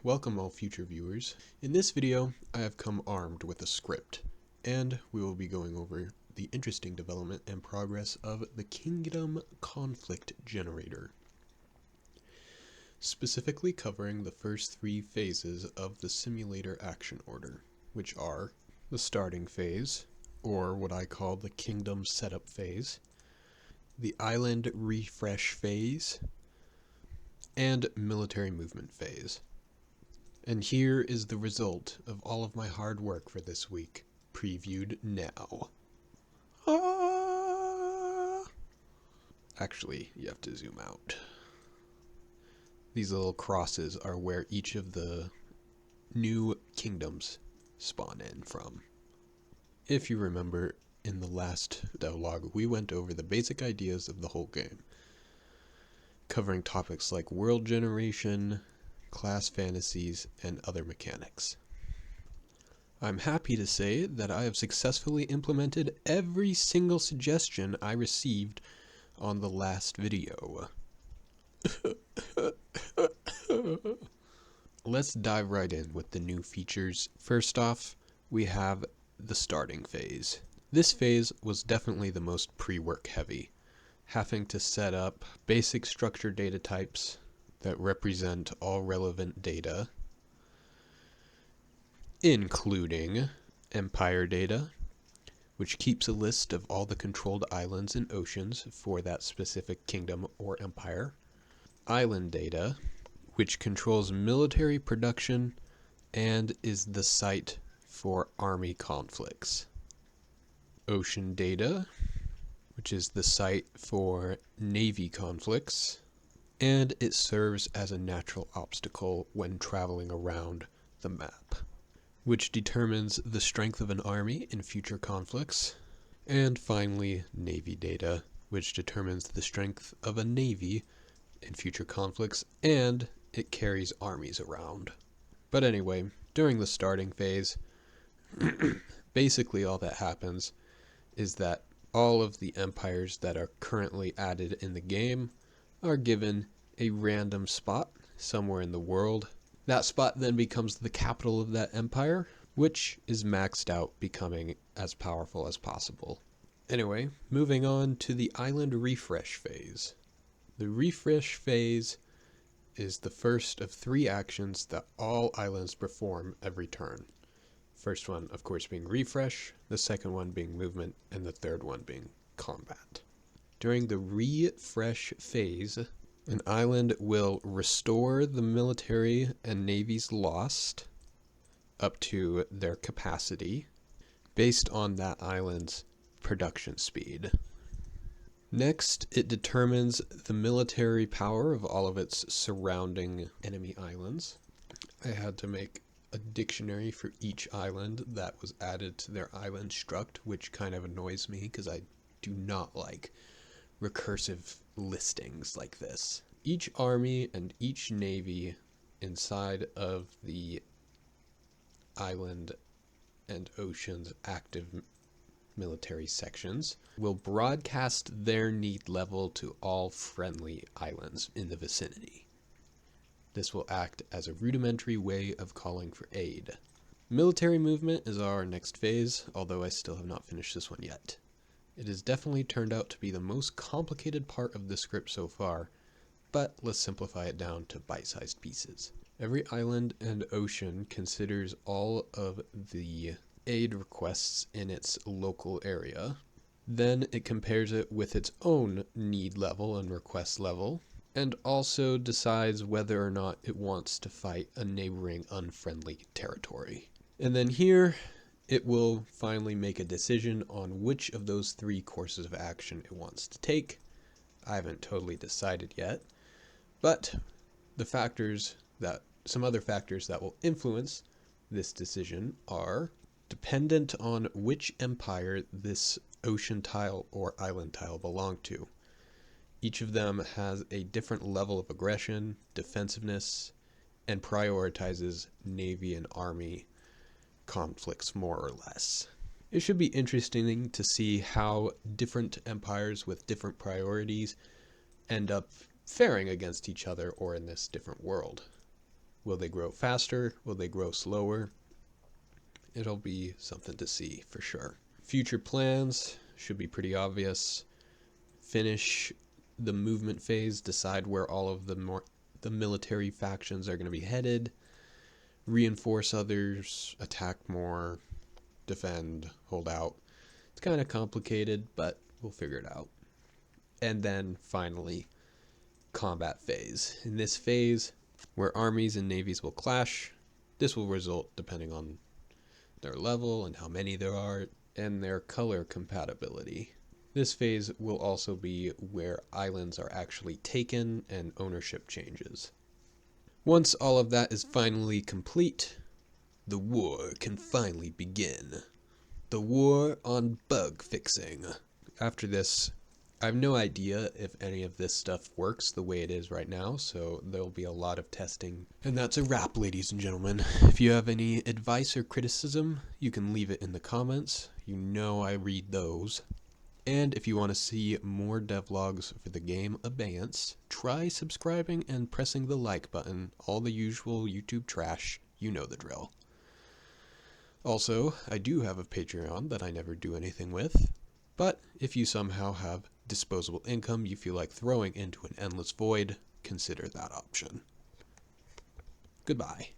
welcome all future viewers. In this video, I have come armed with a script, and we will be going over the interesting development and progress of the Kingdom Conflict Generator, specifically covering the first three phases of the simulator action order, which are the starting phase, or what I call the Kingdom Setup phase, the Island Refresh phase, and military movement phase. And here is the result of all of my hard work for this week, previewed now. Actually, you have to zoom out. These little crosses are where each of the new kingdoms spawn in from. If you remember, in the last devlog, we went over the basic ideas of the whole game, covering topics like world generation, class fantasies, and other mechanics. I'm happy to say that I have successfully implemented every single suggestion I received on the last video. Let's dive right in with the new features. First off, we have the starting phase. This phase was definitely the most pre-work heavy, having to set up basic structured data types that represent all relevant data, including empire data, which keeps a list of all the controlled islands and oceans for that specific kingdom or empire, island data, which controls military production and is the site for army conflicts, ocean data, which is the site for navy conflicts, and it serves as a natural obstacle when traveling around the map, which determines the strength of an army in future conflicts, and finally navy data, which determines the strength of a navy in future conflicts, and it carries armies around. But anyway, during the starting phase, basically all that happens is that all of the empires that are currently added in the game are given a random spot somewhere in the world. That spot then becomes the capital of that empire, which is maxed out, becoming as powerful as possible. Anyway, moving on to the island refresh phase. The refresh phase is the first of three actions that all islands perform every turn. First one, of course, being refresh, the second one being movement, and the third one being combat. During the refresh phase, an island will restore the military and navies lost up to their capacity based on that island's production speed. Next, it determines the military power of all of its surrounding enemy islands. I had to make a dictionary for each island that was added to their island struct, which kind of annoys me because I do not like recursive listings like this. Each army and each navy inside of the island and ocean's active military sections will broadcast their need level to all friendly islands in the vicinity. This will act as a rudimentary way of calling for aid. Military movement is our next phase, although I still have not finished this one yet. It has definitely turned out to be the most complicated part of the script so far, but let's simplify it down to bite-sized pieces. Every island and ocean considers all of the aid requests in its local area. Then it compares it with its own need level and request level, and also decides whether or not it wants to fight a neighboring unfriendly territory. And then here, it will finally make a decision on which of those three courses of action it wants to take. I haven't totally decided yet, but some other factors that will influence this decision are dependent on which empire this ocean tile or island tile belong to. Each of them has a different level of aggression, defensiveness, and prioritizes navy and army conflicts more or less. It should be interesting to see how different empires with different priorities end up faring against each other or in this different world. Will they grow faster? Will they grow slower? It'll be something to see for sure. Future plans should be pretty obvious. Finish the movement phase, decide where all of the military factions are going to be headed, reinforce others, attack more, defend, hold out. It's kind of complicated, but we'll figure it out. And then finally, combat phase. In this phase, where armies and navies will clash, this will result depending on their level and how many there are, and their color compatibility. This phase will also be where islands are actually taken and ownership changes. Once all of that is finally complete, the war can finally begin. The war on bug fixing. After this, I have no idea if any of this stuff works the way it is right now, so there'll be a lot of testing. And that's a wrap, ladies and gentlemen. If you have any advice or criticism, you can leave it in the comments. You know I read those. And if you want to see more devlogs for the game Abeyance, try subscribing and pressing the like button. All the usual YouTube trash, you know the drill. Also, I do have a Patreon that I never do anything with, but if you somehow have disposable income you feel like throwing into an endless void, consider that option. Goodbye.